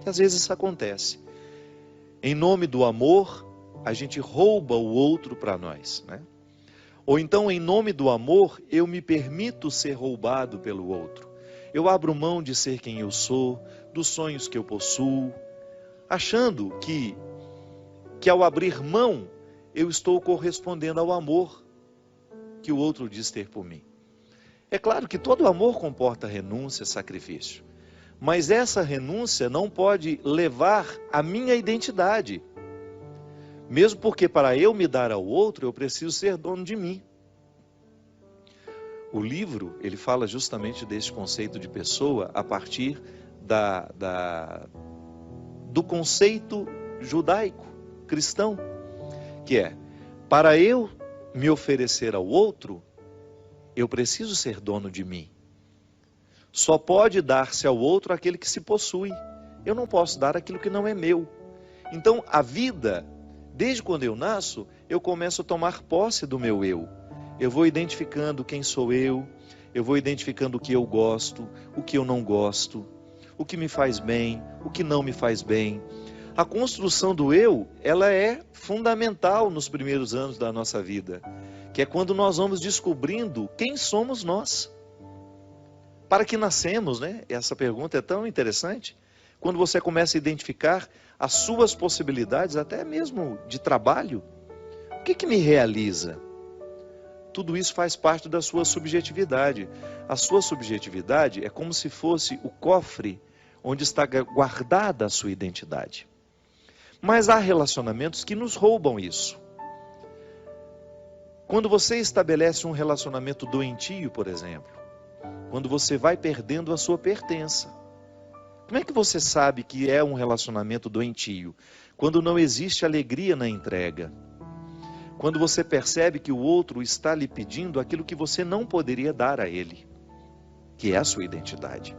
que às vezes isso acontece. Em nome do amor, a gente rouba o outro para nós, né? Ou então, em nome do amor, eu me permito ser roubado pelo outro. Eu abro mão de ser quem eu sou, dos sonhos que eu possuo, achando que ao abrir mão, eu estou correspondendo ao amor que o outro diz ter por mim. É claro que todo amor comporta renúncia, sacrifício. Mas essa renúncia não pode levar a minha identidade. Mesmo porque para eu me dar ao outro, eu preciso ser dono de mim. O livro, ele fala justamente desse conceito de pessoa a partir do conceito judaico, cristão, que é, para eu me oferecer ao outro, eu preciso ser dono de mim. Só pode dar-se ao outro aquele que se possui. Eu não posso dar aquilo que não é meu. Então, a vida, desde quando eu nasço, eu começo a tomar posse do meu eu. Eu vou identificando quem sou eu vou identificando o que eu gosto, o que eu não gosto, o que me faz bem, o que não me faz bem. A construção do eu, ela é fundamental nos primeiros anos da nossa vida, que é quando nós vamos descobrindo quem somos nós. Para que nascemos, né? Essa pergunta é tão interessante. Quando você começa a identificar as suas possibilidades, até mesmo de trabalho, o que me realiza? Tudo isso faz parte da sua subjetividade. A sua subjetividade é como se fosse o cofre onde está guardada a sua identidade. Mas há relacionamentos que nos roubam isso. Quando você estabelece um relacionamento doentio, por exemplo, quando você vai perdendo a sua pertença. Como é que você sabe que é um relacionamento doentio? Quando não existe alegria na entrega. Quando você percebe que o outro está lhe pedindo aquilo que você não poderia dar a ele, que é a sua identidade.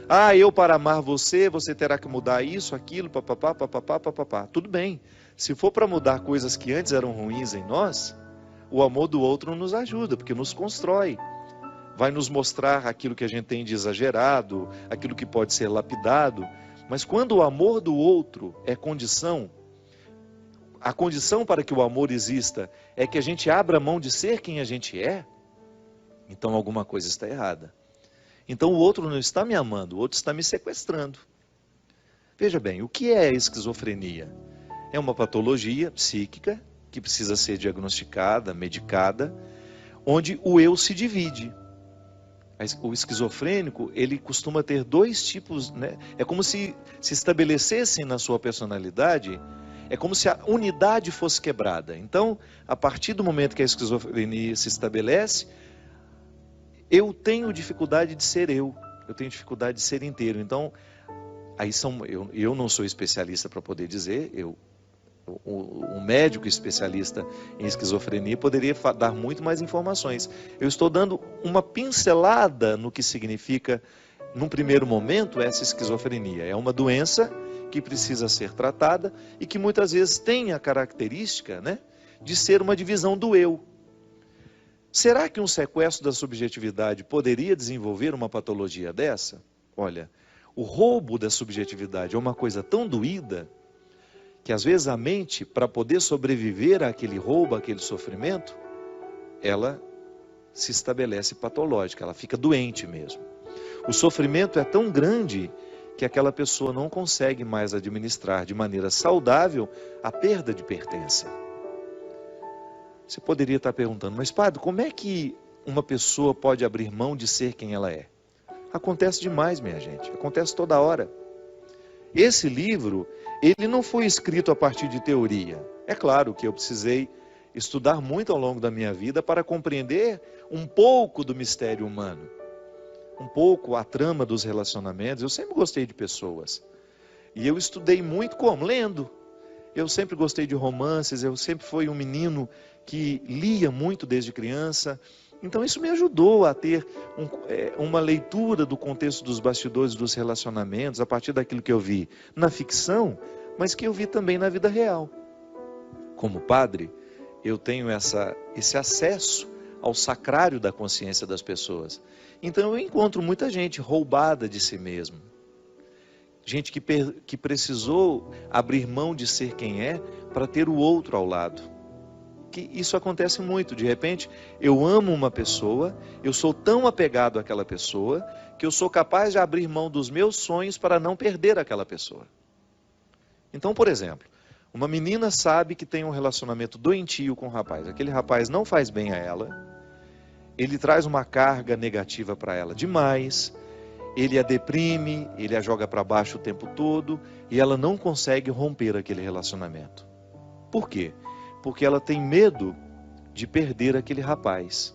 Ah, eu para amar você, você terá que mudar isso, aquilo, papapá, papapá, papapá. Tudo bem. Se for para mudar coisas que antes eram ruins em nós, o amor do outro nos ajuda, porque nos constrói. Vai nos mostrar aquilo que a gente tem de exagerado, aquilo que pode ser lapidado. Mas quando o amor do outro é condição, a condição para que o amor exista é que a gente abra mão de ser quem a gente é, então alguma coisa está errada. Então o outro não está me amando, o outro está me sequestrando. Veja bem, o que é a esquizofrenia? É uma patologia psíquica que precisa ser diagnosticada, medicada, onde o eu se divide. O esquizofrênico, ele costuma ter dois tipos, né? É como se estabelecessem na sua personalidade, é como se a unidade fosse quebrada. Então, a partir do momento que a esquizofrenia se estabelece, eu tenho dificuldade de ser eu tenho dificuldade de ser inteiro. Então, aí eu não sou especialista para poder dizer, um médico especialista em esquizofrenia poderia dar muito mais informações. Eu estou dando uma pincelada no que significa, num primeiro momento, essa esquizofrenia. É uma doença que precisa ser tratada e que muitas vezes tem a característica, né, de ser uma divisão do eu. Será que um sequestro da subjetividade poderia desenvolver uma patologia dessa? Olha, o roubo da subjetividade é uma coisa tão doída que às vezes a mente, para poder sobreviver àquele roubo, àquele sofrimento, ela se estabelece patológica, ela fica doente mesmo. O sofrimento é tão grande que aquela pessoa não consegue mais administrar de maneira saudável a perda de pertença. Você poderia estar perguntando, mas padre, como é que uma pessoa pode abrir mão de ser quem ela é? Acontece demais, minha gente, acontece toda hora. Esse livro, ele não foi escrito a partir de teoria. É claro que eu precisei estudar muito ao longo da minha vida para compreender um pouco do mistério humano, um pouco a trama dos relacionamentos. Eu sempre gostei de pessoas. E eu estudei muito como? Lendo. Eu sempre gostei de romances, eu sempre fui um menino que lia muito desde criança. Então isso me ajudou a ter uma leitura do contexto dos bastidores dos relacionamentos, a partir daquilo que eu vi na ficção, mas que eu vi também na vida real. Como padre, eu tenho esse acesso ao sacrário da consciência das pessoas. Então eu encontro muita gente roubada de si mesmo. Gente que precisou abrir mão de ser quem é para ter o outro ao lado. Que isso acontece muito. De repente, eu amo uma pessoa, eu sou tão apegado àquela pessoa, que eu sou capaz de abrir mão dos meus sonhos para não perder aquela pessoa. Então, por exemplo, uma menina sabe que tem um relacionamento doentio com um rapaz. Aquele rapaz não faz bem a ela, ele traz uma carga negativa para ela demais, ele a deprime, ele a joga para baixo o tempo todo, e ela não consegue romper aquele relacionamento. Por quê? Porque ela tem medo de perder aquele rapaz.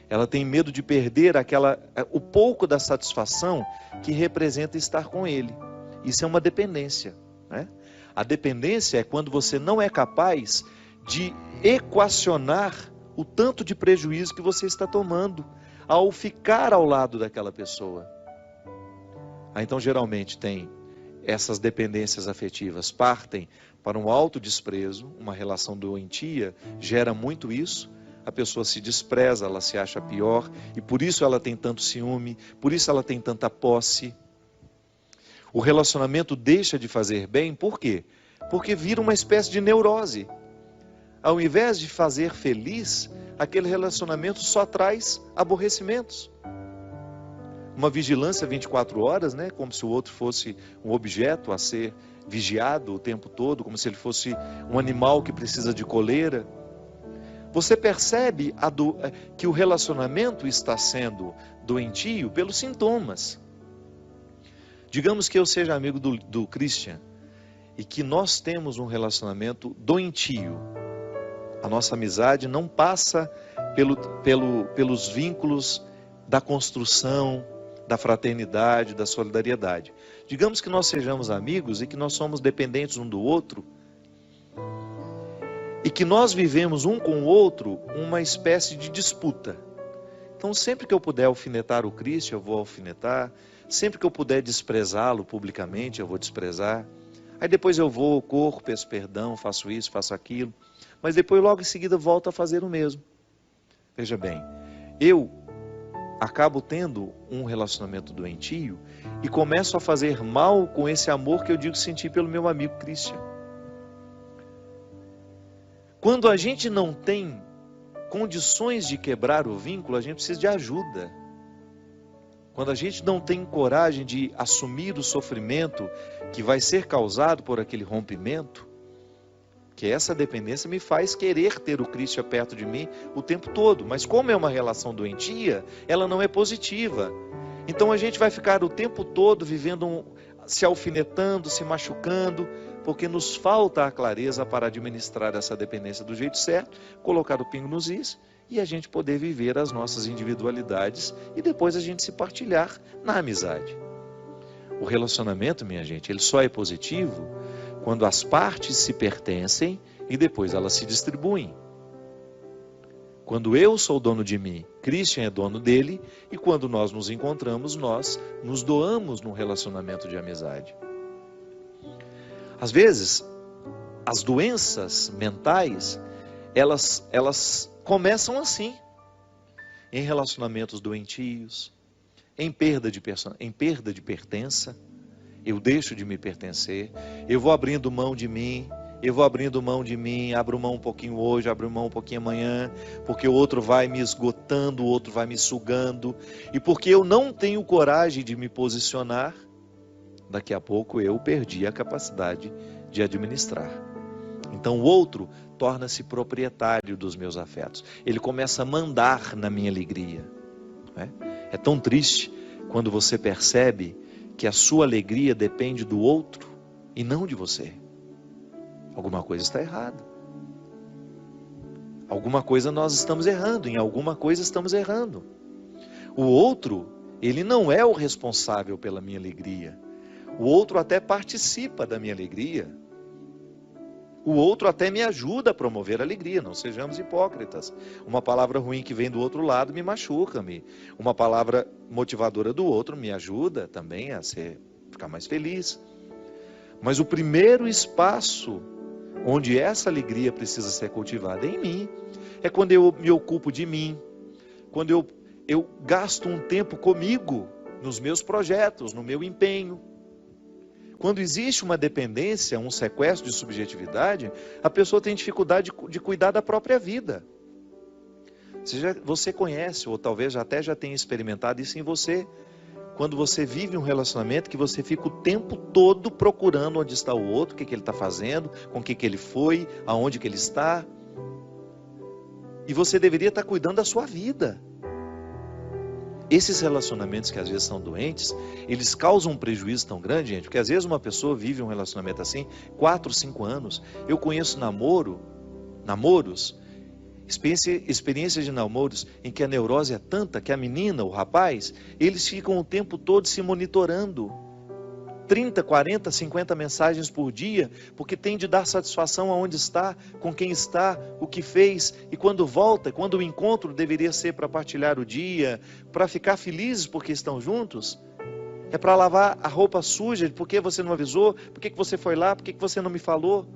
Ela tem medo de perder o pouco da satisfação que representa estar com ele. Isso é uma dependência, né? A dependência é quando você não é capaz de equacionar o tanto de prejuízo que você está tomando ao ficar ao lado daquela pessoa. Então, geralmente, tem essas dependências afetivas, partem para um autodesprezo, uma relação doentia, gera muito isso. A pessoa se despreza, ela se acha pior, e por isso ela tem tanto ciúme, por isso ela tem tanta posse. O relacionamento deixa de fazer bem, por quê? Porque vira uma espécie de neurose. Ao invés de fazer feliz, aquele relacionamento só traz aborrecimentos. Uma vigilância 24 horas, né? Como se o outro fosse um objeto a ser vigiado o tempo todo, como se ele fosse um animal que precisa de coleira. Você percebe que o relacionamento está sendo doentio pelos sintomas. Digamos que eu seja amigo do Christian e que nós temos um relacionamento doentio. A nossa amizade não passa pelos vínculos da construção, da fraternidade, da solidariedade. Digamos que nós sejamos amigos e que nós somos dependentes um do outro e que nós vivemos um com o outro uma espécie de disputa. Então, sempre que eu puder alfinetar o Cristo, eu vou alfinetar. Sempre que eu puder desprezá-lo publicamente, eu vou desprezar. Aí depois eu vou, corro, peço perdão, faço isso, faço aquilo. Mas depois, logo em seguida, volto a fazer o mesmo. Veja bem, eu acabo tendo um relacionamento doentio e começo a fazer mal com esse amor que eu digo sentir pelo meu amigo Christian. Quando a gente não tem condições de quebrar o vínculo, a gente precisa de ajuda. Quando a gente não tem coragem de assumir o sofrimento que vai ser causado por aquele rompimento, que essa dependência me faz querer ter o Cristo perto de mim o tempo todo. Mas como é uma relação doentia, ela não é positiva. Então a gente vai ficar o tempo todo vivendo, se alfinetando, se machucando, porque nos falta a clareza para administrar essa dependência do jeito certo, colocar o pingo nos is e a gente poder viver as nossas individualidades e depois a gente se partilhar na amizade. O relacionamento, minha gente, ele só é positivo quando as partes se pertencem e depois elas se distribuem. Quando eu sou dono de mim, Christian é dono dele, e quando nós nos encontramos, nós nos doamos num relacionamento de amizade. Às vezes, as doenças mentais, elas começam assim, em relacionamentos doentios, em perda de pertença. Eu deixo de me pertencer, eu vou abrindo mão de mim, abro mão um pouquinho hoje, abro mão um pouquinho amanhã, porque o outro vai me esgotando, o outro vai me sugando, e porque eu não tenho coragem de me posicionar, daqui a pouco eu perdi a capacidade de administrar. Então o outro torna-se proprietário dos meus afetos, ele começa a mandar na minha alegria. É tão triste quando você percebe que a sua alegria depende do outro e não de você. Alguma coisa está errada. Alguma coisa nós estamos errando, em alguma coisa estamos errando. O outro, ele não é o responsável pela minha alegria. O outro até participa da minha alegria. O outro até me ajuda a promover a alegria, não sejamos hipócritas. Uma palavra ruim que vem do outro lado me machuca. Uma palavra motivadora do outro me ajuda também a ficar mais feliz. Mas o primeiro espaço onde essa alegria precisa ser cultivada é em mim. É quando eu me ocupo de mim, quando eu gasto um tempo comigo, nos meus projetos, no meu empenho. Quando existe uma dependência, um sequestro de subjetividade, a pessoa tem dificuldade de cuidar da própria vida. Você conhece, ou talvez até já tenha experimentado isso em você, quando você vive um relacionamento que você fica o tempo todo procurando onde está o outro, o que ele está fazendo, com o que ele foi, aonde que ele está. E você deveria estar cuidando da sua vida. Esses relacionamentos que às vezes são doentes, eles causam um prejuízo tão grande, gente, porque às vezes uma pessoa vive um relacionamento assim, 4, 5 anos. Eu conheço namoros, experiências de namoros em que a neurose é tanta que a menina, o rapaz, eles ficam o tempo todo se monitorando. 30, 40, 50 mensagens por dia, porque tem de dar satisfação aonde está, com quem está, o que fez, e quando volta, quando o encontro deveria ser para partilhar o dia, para ficar felizes porque estão juntos, é para lavar a roupa suja, por que você não avisou, por que você foi lá, por que você não me falou.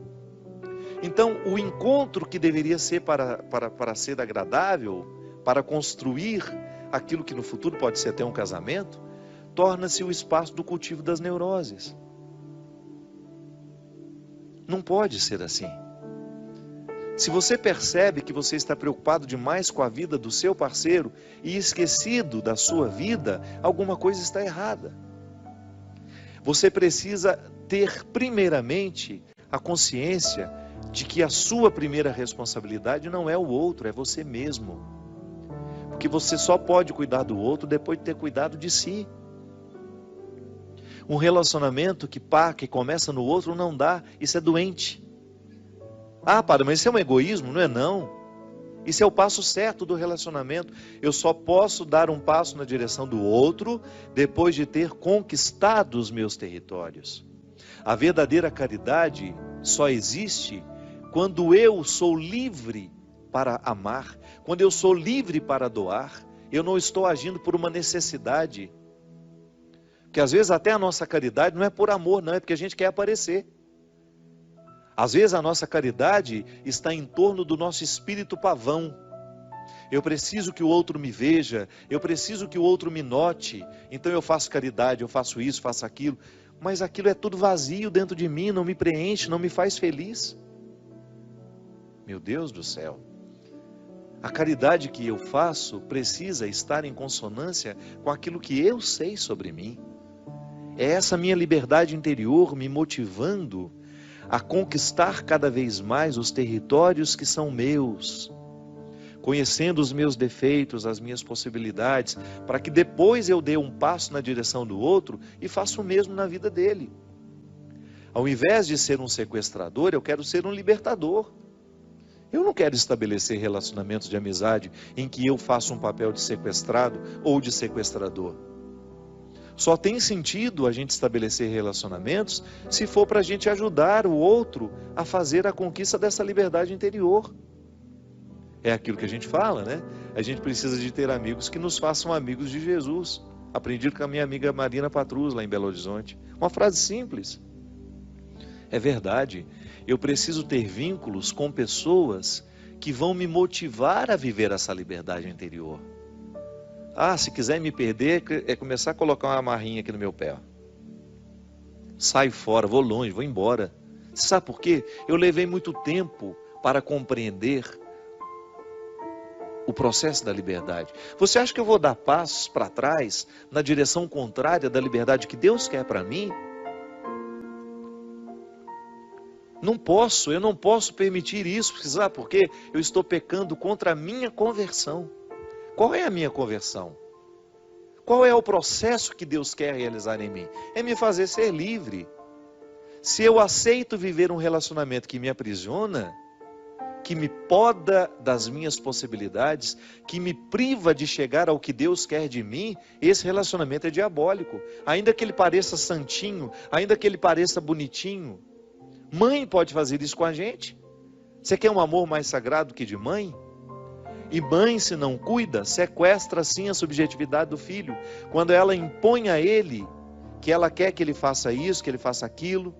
Então, o encontro que deveria ser para ser agradável, para construir aquilo que no futuro pode ser até um casamento, torna-se o espaço do cultivo das neuroses. Não pode ser assim. Se você percebe que você está preocupado demais com a vida do seu parceiro e esquecido da sua vida, alguma coisa está errada. Você precisa ter primeiramente a consciência de que a sua primeira responsabilidade não é o outro, é você mesmo. Porque você só pode cuidar do outro depois de ter cuidado de si. Um relacionamento que começa no outro não dá, isso é doente. Ah, padre, mas isso é um egoísmo? Não é não. Isso é o passo certo do relacionamento. Eu só posso dar um passo na direção do outro depois de ter conquistado os meus territórios. A verdadeira caridade só existe quando eu sou livre para amar, quando eu sou livre para doar. Eu não estou agindo por uma necessidade. Porque às vezes até a nossa caridade não é por amor, não, é porque a gente quer aparecer. Às vezes a nossa caridade está em torno do nosso espírito pavão. Eu preciso que o outro me veja, eu preciso que o outro me note, então eu faço caridade, eu faço isso, faço aquilo. Mas aquilo é tudo vazio dentro de mim, não me preenche, não me faz feliz. Meu Deus do céu. A caridade que eu faço precisa estar em consonância com aquilo que eu sei sobre mim. É essa minha liberdade interior me motivando a conquistar cada vez mais os territórios que são meus, conhecendo os meus defeitos, as minhas possibilidades, para que depois eu dê um passo na direção do outro e faça o mesmo na vida dele. Ao invés de ser um sequestrador, eu quero ser um libertador. Eu não quero estabelecer relacionamentos de amizade em que eu faço um papel de sequestrado ou de sequestrador. Só tem sentido a gente estabelecer relacionamentos se for para a gente ajudar o outro a fazer a conquista dessa liberdade interior. É aquilo que a gente fala, né? A gente precisa de ter amigos que nos façam amigos de Jesus. Aprendi com a minha amiga Marina Patrus, lá em Belo Horizonte. Uma frase simples. É verdade. Eu preciso ter vínculos com pessoas que vão me motivar a viver essa liberdade interior. Ah, se quiser me perder, é começar a colocar uma amarrinha aqui no meu pé. Saio fora, vou longe, vou embora. Você sabe por quê? Eu levei muito tempo para compreender o processo da liberdade. Você acha que eu vou dar passos para trás, na direção contrária da liberdade que Deus quer para mim? Não posso, eu não posso permitir isso, sabe por quê? Eu estou pecando contra a minha conversão. Qual é a minha conversão? Qual é o processo que Deus quer realizar em mim? É me fazer ser livre. Se eu aceito viver um relacionamento que me aprisiona, que me poda das minhas possibilidades, que me priva de chegar ao que Deus quer de mim, esse relacionamento é diabólico. Ainda que ele pareça santinho, ainda que ele pareça bonitinho. Mãe pode fazer isso com a gente. Você quer um amor mais sagrado que de mãe? E mãe, se não cuida, sequestra sim a subjetividade do filho. Quando ela impõe a ele que ela quer que ele faça isso, que ele faça aquilo.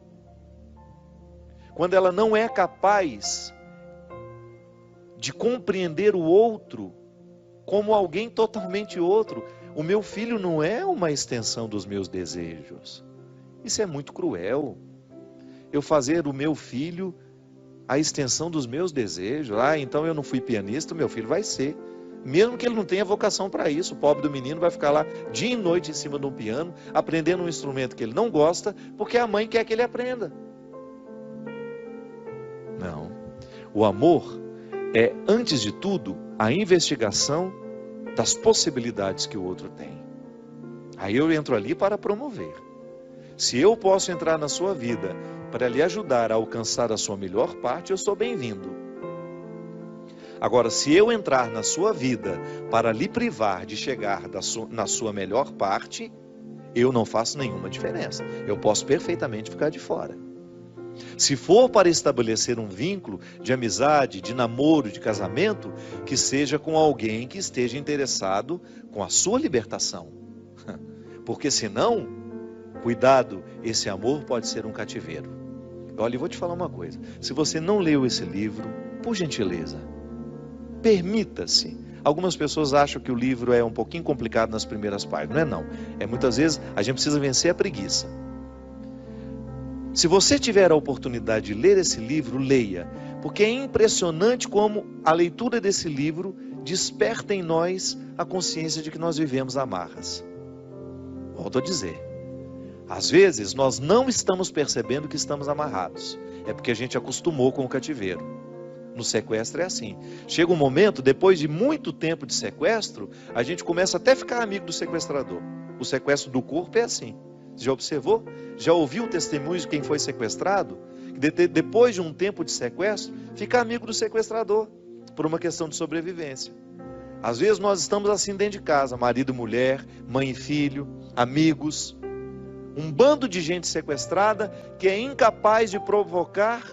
Quando ela não é capaz de compreender o outro como alguém totalmente outro. O meu filho não é uma extensão dos meus desejos. Isso é muito cruel. Eu fazer o meu filho a extensão dos meus desejos. Então eu não fui pianista, meu filho vai ser. Mesmo que ele não tenha vocação para isso, o pobre do menino vai ficar lá dia e noite em cima de um piano, aprendendo um instrumento que ele não gosta, porque a mãe quer que ele aprenda. Não. O amor é, antes de tudo, a investigação das possibilidades que o outro tem. Aí eu entro ali para promover. Se eu posso entrar na sua vida para lhe ajudar a alcançar a sua melhor parte, eu sou bem-vindo. Agora, se eu entrar na sua vida para lhe privar de chegar na sua melhor parte, eu não faço nenhuma diferença. Eu posso perfeitamente ficar de fora. Se for para estabelecer um vínculo de amizade, de namoro, de casamento, que seja com alguém que esteja interessado com a sua libertação. Porque senão, cuidado, esse amor pode ser um cativeiro. Olha, eu vou te falar uma coisa. Se você não leu esse livro, por gentileza, permita-se. Algumas pessoas acham que o livro é um pouquinho complicado nas primeiras páginas. Não é não. Muitas vezes a gente precisa vencer a preguiça. Se você tiver a oportunidade de ler esse livro, leia. Porque é impressionante como a leitura desse livro desperta em nós a consciência de que nós vivemos amarras. Volto a dizer. Às vezes nós não estamos percebendo que estamos amarrados. É porque a gente acostumou com o cativeiro. No sequestro é assim. Chega um momento, depois de muito tempo de sequestro, a gente começa até a ficar amigo do sequestrador. O sequestro do corpo é assim. Você já observou? Já ouviu o testemunho de quem foi sequestrado? Depois de um tempo de sequestro, fica amigo do sequestrador, por uma questão de sobrevivência. Às vezes nós estamos assim dentro de casa, marido e mulher, mãe e filho, amigos. Um bando de gente sequestrada que é incapaz de provocar,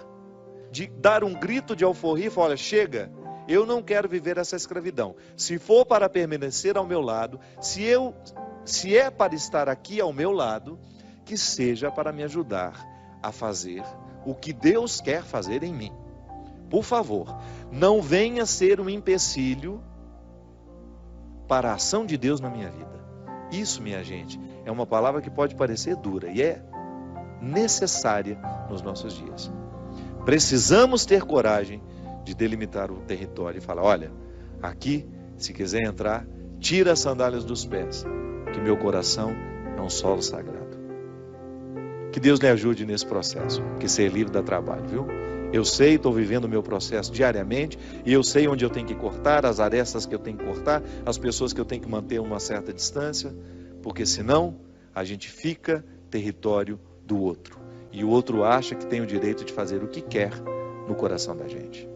de dar um grito de alforria e falar: olha, chega, eu não quero viver essa escravidão. Se for para permanecer ao meu lado, se é para estar aqui ao meu lado, que seja para me ajudar a fazer o que Deus quer fazer em mim. Por favor, não venha ser um empecilho para a ação de Deus na minha vida. Isso, minha gente, é uma palavra que pode parecer dura e é necessária nos nossos dias. Precisamos ter coragem de delimitar o território e falar: olha, aqui, se quiser entrar, tira as sandálias dos pés, que meu coração é um solo sagrado. Que Deus lhe ajude nesse processo, que ser livre dá trabalho, viu? Eu sei, estou vivendo o meu processo diariamente, e eu sei onde eu tenho que cortar, as arestas que eu tenho que cortar, as pessoas que eu tenho que manter uma certa distância, porque senão a gente fica território do outro. E o outro acha que tem o direito de fazer o que quer no coração da gente.